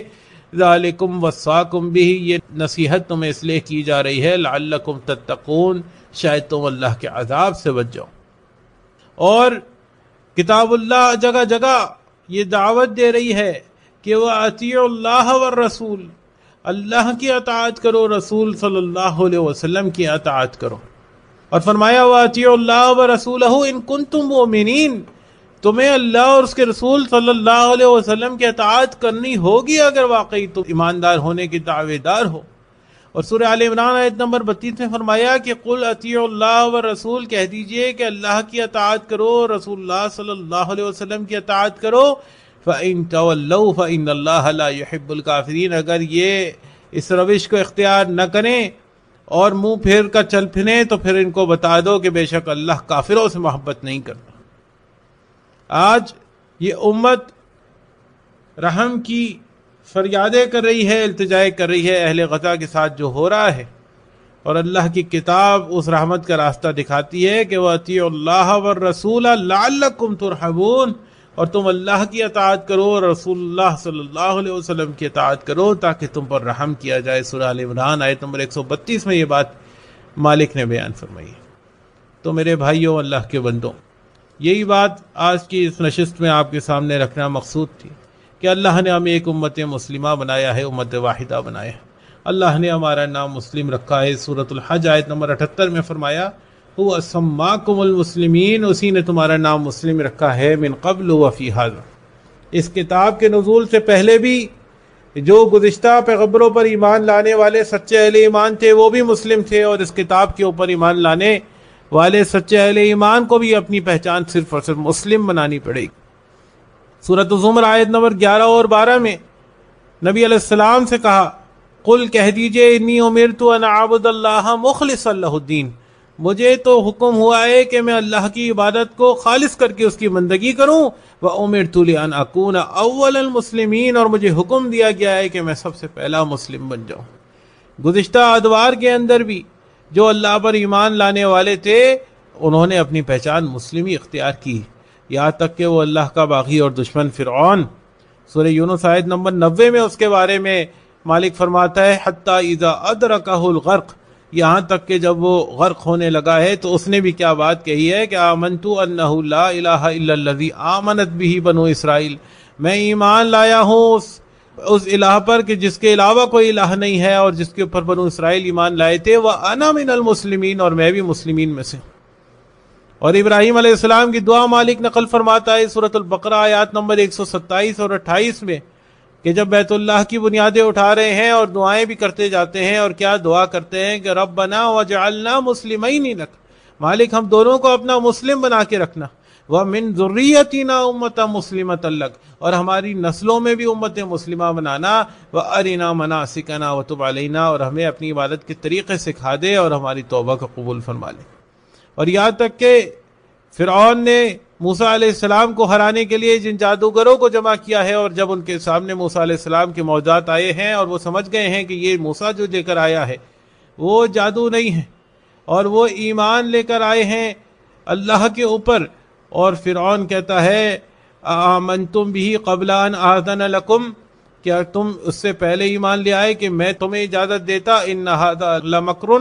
ذَلِكُمْ وَصَّاكُمْ بِهِ، یہ نصیحت تمہیں اس لیے کی جا رہی ہے لَعَلَّكُمْ تَتَّقُونَ، شاید تم اللہ کے عذاب سے بچ جاؤ۔ اور کتاب اللہ جگہ جگہ یہ دعوت دے رہی ہے کہ وہ اطیعوا اللہ والرسول، اللہ کی اطاعت کرو، رسول صلی اللہ علیہ وسلم کی اطاعت کرو، اور فرمایا وَأَطِيعُوا اللَّهَ وَرَسُولَهُ إِن كُنتُم مُؤْمِنِينَ، تمہیں اللہ اور اس کے رسول صلی اللہ علیہ وسلم کی اطاعت کرنی ہوگی اگر واقعی تم ایماندار ہونے کی دعوے دار ہو۔ اور سورہ آل عمران آیت نمبر 32 میں فرمایا کہ قُلْ اطیعوا اللہ والرسول، کہہ دیجئے کہ اللہ کی اطاعت کرو، رسول اللہ صلی اللہ علیہ وسلم کی اطاعت کرو۔ فَإِن تَوَلَّوْا فَإِنَّ اللَّهَ لَا يُحِبُّ الْكَافِرِينَ، اگر یہ اس روش کو اختیار نہ کریں اور منہ پھیر کر چل پھریں تو پھر ان کو بتا دو کہ بے شک اللہ کافروں سے محبت نہیں کرتا۔ آج یہ امت رحم کی فریادیں کر رہی ہے، التجائے کر رہی ہے اہل غزہ کے ساتھ جو ہو رہا ہے، اور اللہ کی کتاب اس رحمت کا راستہ دکھاتی ہے کہ وَأَطِيعُوا اللَّهَ وَالرَّسُولَ لَعَلَّكُمْ تُرْحَمُونَ، اور تم اللہ کی اطاعت کرو اور رسول اللہ صلی اللہ علیہ وسلم کی اطاعت کرو تاکہ تم پر رحم کیا جائے۔ سورہ آل عمران آیت نمبر 132 میں یہ بات مالک نے بیان فرمائی ہے۔ تو میرے بھائیوں، اللہ کے بندوں، یہی بات آج کی اس نشست میں آپ کے سامنے رکھنا مقصود تھی کہ اللہ نے ہمیں ایک امت مسلمہ بنایا ہے، امت واحدہ بنایا ہے۔ اللہ نے ہمارا نام مسلم رکھا ہے۔ سورۃ الحج آیت نمبر 78 میں فرمایا هو سماکم المسلمین، اسی نے تمہارا نام مسلم رکھا ہے، من قبل وفی ھذا، اس کتاب کے نزول سے پہلے بھی جو گزشتہ پیغمبروں پر ایمان لانے والے سچے اہل ایمان تھے وہ بھی مسلم تھے، اور اس کتاب کے اوپر ایمان لانے والے سچے اہل ایمان کو بھی اپنی پہچان صرف اور صرف مسلم بنانی پڑے گی۔ سورۃ الزمر آیت نمبر 11 اور 12 میں نبی علیہ السلام سے کہا قل کہہ دیجئے انی امرت ان اعبد اللہ مخلصا لہ الدین، مجھے تو حکم ہوا ہے کہ میں اللہ کی عبادت کو خالص کر کے اس کی بندگی کروں، وَأُمِرْتُ لِأَنْ أَكُونَ أَوَّلَ الْمُسْلِمِينَ، اور مجھے حکم دیا گیا ہے کہ میں سب سے پہلا مسلم بن جاؤں۔ گزشتہ ادوار کے اندر بھی جو اللہ پر ایمان لانے والے تھے انہوں نے اپنی پہچان مسلمی اختیار کی، یہاں تک کہ وہ اللہ کا باغی اور دشمن فرعون، سورہ یونس آیت نمبر 90 میں اس کے بارے میں مالک فرماتا ہے حتیٰ اذا ادرکہ الغرق، یہاں تک کہ جب وہ غرق ہونے لگا ہے تو اس نے بھی کیا بات کہی ہے کہ آمنت انہ لا الہ الا الذی آمنت بہ بنو اسرائیل، میں ایمان لایا ہوں اس الہ پر کہ جس کے علاوہ کوئی الہ نہیں ہے اور جس کے اوپر بنو اسرائیل ایمان لائے تھے، وَأَنَا مِنَ الْمُسْلِمِينَ، اور میں بھی مسلمین میں سے۔ اور ابراہیم علیہ السلام کی دعا مالک نقل فرماتا ہے سورۃ البقرہ آیات نمبر 127 اور 28 میں کہ جب بیت اللہ کی بنیادیں اٹھا رہے ہیں اور دعائیں بھی کرتے جاتے ہیں، اور کیا دعا کرتے ہیں کہ ربنا وجعلنا مسلمین لک، مالک ہم دونوں کو اپنا مسلم بنا کے رکھنا، ومن ذریتنا امۃ مسلمۃ لک، اور ہماری نسلوں میں بھی امت مسلمہ بنانا، وارنا مناسکنا وتب علینا، اور ہمیں اپنی عبادت کے طریقے سکھا دے اور ہماری توبہ کو قبول فرما لے۔ اور یہاں تک کہ فرعون نے موسیٰ علیہ السلام کو ہرانے کے لیے جن جادوگروں کو جمع کیا ہے، اور جب ان کے سامنے موسیٰ علیہ السلام کے معجزات آئے ہیں اور وہ سمجھ گئے ہیں کہ یہ موسیٰ جو لے کر آیا ہے وہ جادو نہیں ہے اور وہ ایمان لے کر آئے ہیں اللہ کے اوپر، اور فرعون کہتا ہے آمنتم بہ قبل ان آذن لکم، کیا تم اس سے پہلے ایمان لے آئے کہ میں تمہیں اجازت دیتا، ان ھذا لمکر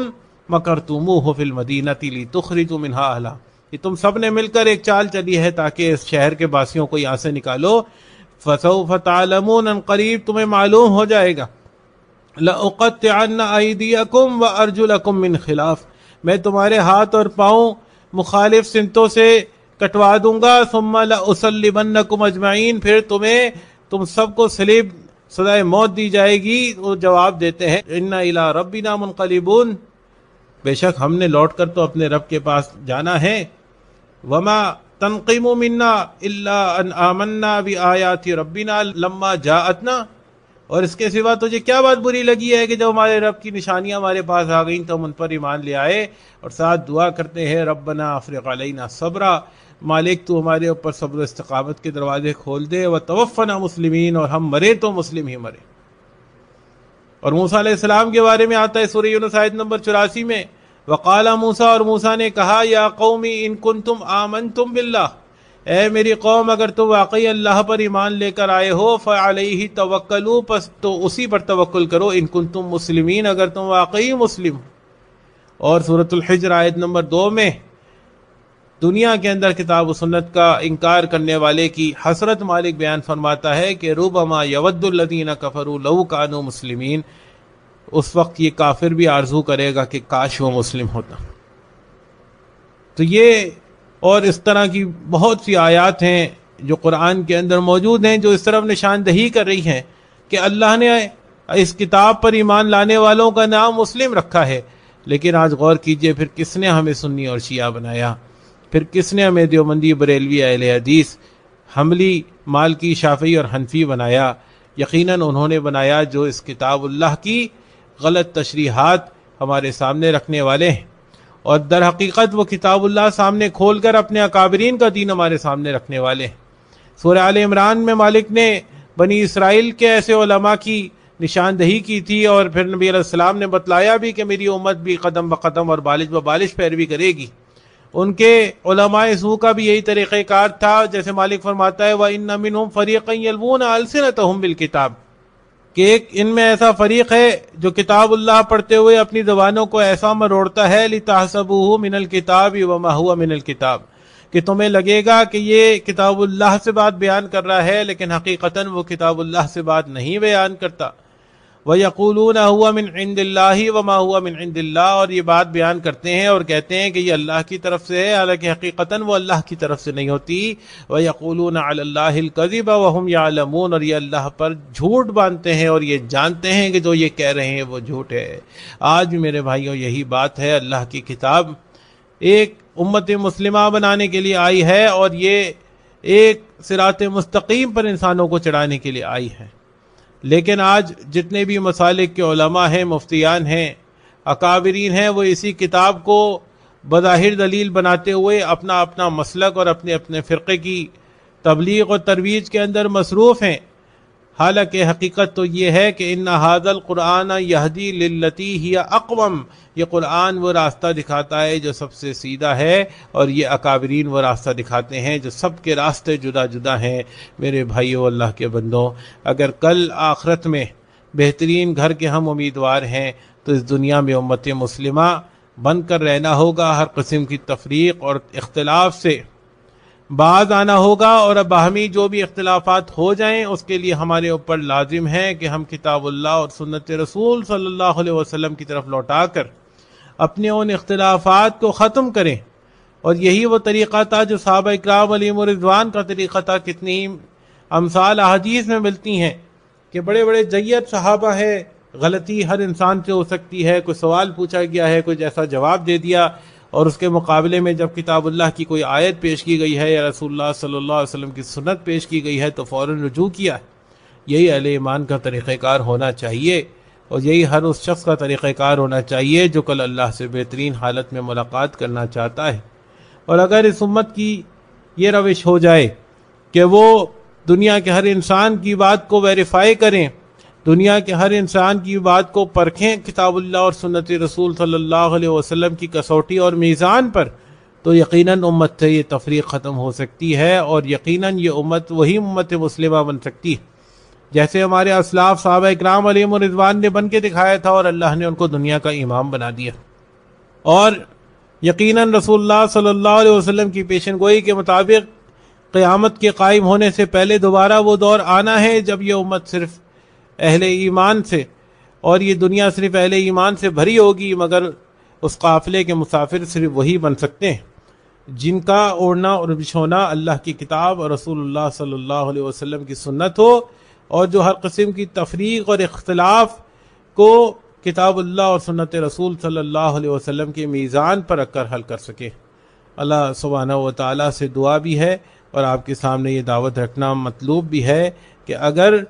مکرتموہ فی المدینۃ لتخرجوا منھا اہلھا، کہ تم سب نے مل کر ایک چال چلی ہے تاکہ اس شہر کے باسیوں کو یہاں سے نکالو، فسوف تعلمون، ان قریب تمہیں معلوم ہو جائے گا، لأقطعن ایدیکم وارجلکم من خلاف، میں تمہارے ہاتھ اور پاؤں مخالف سمتوں سے کٹوا دوں گا، ثم لأصلبنکم اجمعین، پھر تم سب کو صلیب سزائے موت دی جائے گی۔ وہ جواب دیتے ہیں انا الی ربنا منقلبون، بے شک ہم نے لوٹ کر تو اپنے رب کے پاس جانا ہے، وما تنقم منا الا ان آمنا بآیات ربنا لما جاءتنا، اور اس کے سوا تجھے کیا بات بری لگی ہے کہ جب ہمارے رب کی نشانیاں ہمارے پاس آ گئیں تو ہم ان پر ایمان لے آئے، اور ساتھ دعا کرتے ہیں ربنا افرغ علینا صبرا، مالک تو ہمارے اوپر صبر و استقامت کے دروازے کھول دے، وتوفنا مسلمین، اور ہم مرے تو مسلم ہی مرے۔ اور موسیٰ علیہ السلام کے بارے میں آتا ہے سورہ یونس آیت نمبر 84 میں وقال موسیٰ، اور موسیٰ نے کہا یا قومی ان کنتم آمنتم باللہ، اے میری قوم اگر تم واقعی اللہ پر ایمان لے کر آئے ہو، فعلیہ توکلوا، پس تو اسی پر توکل کرو، ان کنتم مسلمین، اگر تم واقعی مسلم۔ اور سورۃ الحجر آیت نمبر 2 میں دنیا کے اندر کتاب و سنت کا انکار کرنے والے کی حسرت مالک بیان فرماتا ہے کہ ربما یود الذین کفروا لو کانوا مسلمین، اس وقت یہ کافر بھی آرزو کرے گا کہ کاش وہ مسلم ہوتا۔ تو یہ اور اس طرح کی بہت سی آیات ہیں جو قرآن کے اندر موجود ہیں جو اس طرف نشاندہی کر رہی ہیں کہ اللہ نے اس کتاب پر ایمان لانے والوں کا نام مسلم رکھا ہے، لیکن آج غور کیجئے پھر کس نے ہمیں سنی اور شیعہ بنایا، پھر کس نے ہمیں دیوبندی، بریلوی، اہل حدیث، حنبلی، مالکی، شافعی اور حنفی بنایا؟ یقیناً انہوں نے بنایا جو اس کتاب اللہ کی غلط تشریحات ہمارے سامنے رکھنے والے ہیں، اور در حقیقت وہ کتاب اللہ سامنے کھول کر اپنے اکابرین کا دین ہمارے سامنے رکھنے والے ہیں۔ سورہ آل عمران میں مالک نے بنی اسرائیل کے ایسے علماء کی نشاندہی کی تھی، اور پھر نبی علیہ السلام نے بتلایا بھی کہ میری امت بھی قدم بقدم اور بالش ببالش پیروی کرے گی۔ ان کے علماء سو کا بھی یہی طریقہ کار تھا، جیسے مالک فرماتا ہے وَإِنَّ مِنْهُمْ فَرِيقًا يَلْوُونَ أَلْسِنَتَهُمْ بِالْكِتَابِ، کہ ایک ان میں ایسا فریق ہے جو کتاب اللہ پڑھتے ہوئے اپنی زبانوں کو ایسا مروڑتا ہے لِتَحْسَبُوهُ مِنَ الْكِتَابِ وَمَا هُوَ مِنَ الْكِتَابِ کہ تمہیں لگے گا کہ یہ کتاب اللہ سے بات بیان کر رہا ہے، لیکن حقیقتاً وہ کتاب اللہ سے بات نہیں بیان کرتا۔ وَيَقُولُونَ هُوَ مِنْ عِنْدِ اللَّهِ وَمَا هُوَ مِنْ عِنْدِ اللَّهِ، اور یہ بات بیان کرتے ہیں اور کہتے ہیں کہ یہ اللہ کی طرف سے ہے، حالانکہ حقیقتاً وہ اللہ کی طرف سے نہیں ہوتی۔ وَيَقُولُونَ عَلَى اللَّهِ الْكَذِبَ وَهُمْ يَعْلَمُونَ، اور یہ اللہ پر جھوٹ باندھتے ہیں اور یہ جانتے ہیں کہ جو یہ کہہ رہے ہیں وہ جھوٹ ہے۔ آج بھی میرے بھائیوں یہی بات ہے، اللہ کی کتاب ایک امت مسلمہ بنانے کے لیے آئی ہے اور یہ ایک صراط مستقیم پر انسانوں کو چڑھانے کے لیے آئی ہے۔ لیکن آج جتنے بھی مسالک کے علماء ہیں، مفتیان ہیں، اکابرین ہیں، وہ اسی کتاب کو بظاہر دلیل بناتے ہوئے اپنا اپنا مسلک اور اپنے اپنے فرقے کی تبلیغ اور ترویج کے اندر مصروف ہیں، حالانکہ حقیقت تو یہ ہے کہ ان ھذا القرآن یہدی للتی ہی اقوم، یہ قرآن وہ راستہ دکھاتا ہے جو سب سے سیدھا ہے، اور یہ اکابرین وہ راستہ دکھاتے ہیں جو سب کے راستے جدا جدا ہیں۔ میرے بھائیو، اللہ کے بندوں، اگر کل آخرت میں بہترین گھر کے ہم امیدوار ہیں تو اس دنیا میں امت مسلمہ بن کر رہنا ہوگا، ہر قسم کی تفریق اور اختلاف سے باز آنا ہوگا، اور باہمی جو بھی اختلافات ہو جائیں اس کے لیے ہمارے اوپر لازم ہے کہ ہم کتاب اللہ اور سنت رسول صلی اللہ علیہ وسلم کی طرف لوٹا کر اپنے ان اختلافات کو ختم کریں۔ اور یہی وہ طریقہ تھا جو صحابہ اکرام علیہم رضوان کا طریقہ تھا۔ کتنی امثال احادیث میں ملتی ہیں کہ بڑے بڑے جید صحابہ ہیں، غلطی ہر انسان سے ہو سکتی ہے، کوئی سوال پوچھا گیا ہے، کوئی جیسا جواب دے دیا، اور اس کے مقابلے میں جب کتاب اللہ کی کوئی آیت پیش کی گئی ہے یا رسول اللہ صلی اللہ علیہ وسلم کی سنت پیش کی گئی ہے تو فوراً رجوع کیا۔ یہی اہل ایمان کا طریقہ کار ہونا چاہیے، اور یہی ہر اس شخص کا طریقہ کار ہونا چاہیے جو کل اللہ سے بہترین حالت میں ملاقات کرنا چاہتا ہے۔ اور اگر اس امت کی یہ روش ہو جائے کہ وہ دنیا کے ہر انسان کی بات کو ویریفائی کریں، دنیا کے ہر انسان کی بات کو پرکھیں کتاب اللہ اور سنت رسول صلی اللہ علیہ وسلم کی کسوٹی اور میزان پر، تو یقیناً امت سے یہ تفریق ختم ہو سکتی ہے، اور یقیناً یہ امت وہی امت مسلمہ بن سکتی ہے جیسے ہمارے اسلاف صحابہ اکرام علیہم رضوان نے بن کے دکھایا تھا، اور اللہ نے ان کو دنیا کا امام بنا دیا۔ اور یقیناً رسول اللہ صلی اللہ علیہ وسلم کی پیشن گوئی کے مطابق قیامت کے قائم ہونے سے پہلے دوبارہ وہ دور آنا ہے جب یہ امت صرف اہل ایمان سے اور یہ دنیا صرف اہل ایمان سے بھری ہوگی، مگر اس قافلے کے مسافر صرف وہی بن سکتے ہیں جن کا اوڑھنا اور بچھونا اللہ کی کتاب اور رسول اللہ صلی اللہ علیہ وسلم کی سنت ہو، اور جو ہر قسم کی تفریق اور اختلاف کو کتاب اللہ اور سنت رسول صلی اللہ علیہ وسلم کے میزان پر رکھ کر حل کر سکے۔ اللہ سبحانہ و تعالیٰ سے دعا بھی ہے اور آپ کے سامنے یہ دعوت رکھنا مطلوب بھی ہے کہ اگر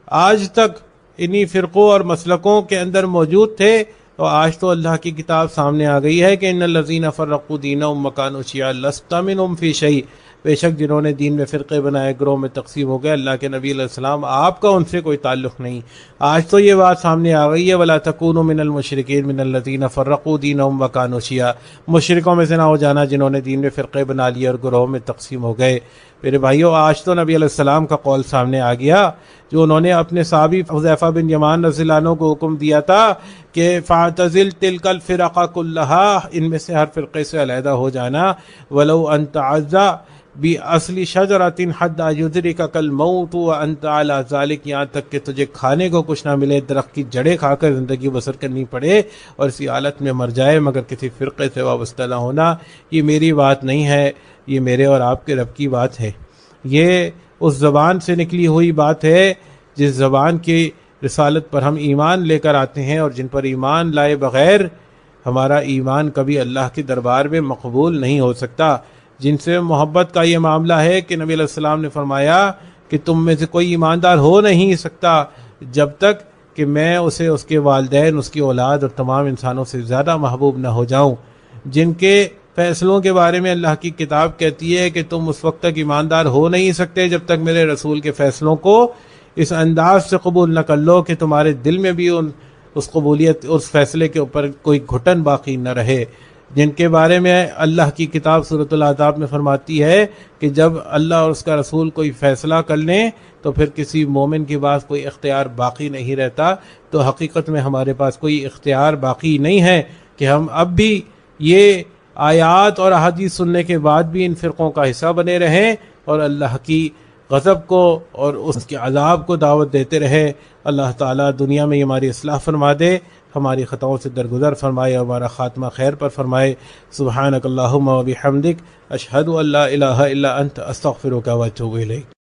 آج تک انہی فرقوں اور مسلکوں کے اندر موجود تھے تو آج تو اللہ کی کتاب سامنے آ گئی ہے کہ ان الذین فرقوا دینہم وکانوا شیعا لست منہم فی شیء، بے شک جنہوں نے دین میں فرقے بنائے، گروہ میں تقسیم ہو گئے، اللہ کے نبی علیہ السلام آپ کا ان سے کوئی تعلق نہیں۔ آج تو یہ بات سامنے آ گئی ہے ولا تکونوا من المشرکین من الذین فرقوا دینہم وکانوا شیعا، مشرکوں میں سے نہ ہو جانا جنہوں نے دین میں فرقے بنا لیے اور گروہ میں تقسیم ہو گئے۔ میرے بھائیو، آج تو نبی علیہ السلام کا قول سامنے آ گیا جو انہوں نے اپنے صحابی حذیفہ بن یمان رضی اللہ عنہ کو حکم دیا تھا کہ فاعتزل تلک الفرق کلھا، ان میں سے ہر فرقے سے علیحدہ ہو جانا، ولو ان تعزا باصل شجرۃ حتى یدرکک الموت وانت علی ذلک، یہاں تک کہ تجھے کھانے کو کچھ نہ ملے، درخت کی جڑیں کھا کر زندگی بسر کرنی پڑے اور اسی حالت میں مر جائے مگر کسی فرقے سے وابستہ نہ ہونا۔ یہ میری بات نہیں ہے، یہ میرے اور آپ کے رب کی بات ہے، یہ اس زبان سے نکلی ہوئی بات ہے جس زبان کی رسالت پر ہم ایمان لے کر آتے ہیں، اور جن پر ایمان لائے بغیر ہمارا ایمان کبھی اللہ کے دربار میں مقبول نہیں ہو سکتا، جن سے محبت کا یہ معاملہ ہے کہ نبی علیہ السلام نے فرمایا کہ تم میں سے کوئی ایماندار ہو نہیں سکتا جب تک کہ میں اسے اس کے والدین، اس کی اولاد اور تمام انسانوں سے زیادہ محبوب نہ ہو جاؤں، جن کے فیصلوں کے بارے میں اللہ کی کتاب کہتی ہے کہ تم اس وقت تک ایماندار ہو نہیں سکتے جب تک میرے رسول کے فیصلوں کو اس انداز سے قبول نہ کر لو کہ تمہارے دل میں بھی اس قبولیت، اس فیصلے کے اوپر کوئی گھٹن باقی نہ رہے۔ جن کے بارے میں اللہ کی کتاب سورۃ الاحزاب میں فرماتی ہے کہ جب اللہ اور اس کا رسول کوئی فیصلہ کر لیں تو پھر کسی مومن کے پاس کوئی اختیار باقی نہیں رہتا. تو حقیقت میں ہمارے پاس کوئی اختیار باقی نہیں ہے کہ ہم اب بھی یہ آیات اور احادیث سننے کے بعد بھی ان فرقوں کا حصہ بنے رہیں اور اللہ کی غضب کو اور اس کے عذاب کو دعوت دیتے رہے. اللہ تعالیٰ دنیا میں ہماری اصلاح فرما دے، ہماری خطاؤں سے درگزر فرمائے، ہمارا خاتمہ خیر پر فرمائے. سبحانک اللہم و بحمدک، اشہد ان لا الہ الا انت، استغفرک و اتوب الیک.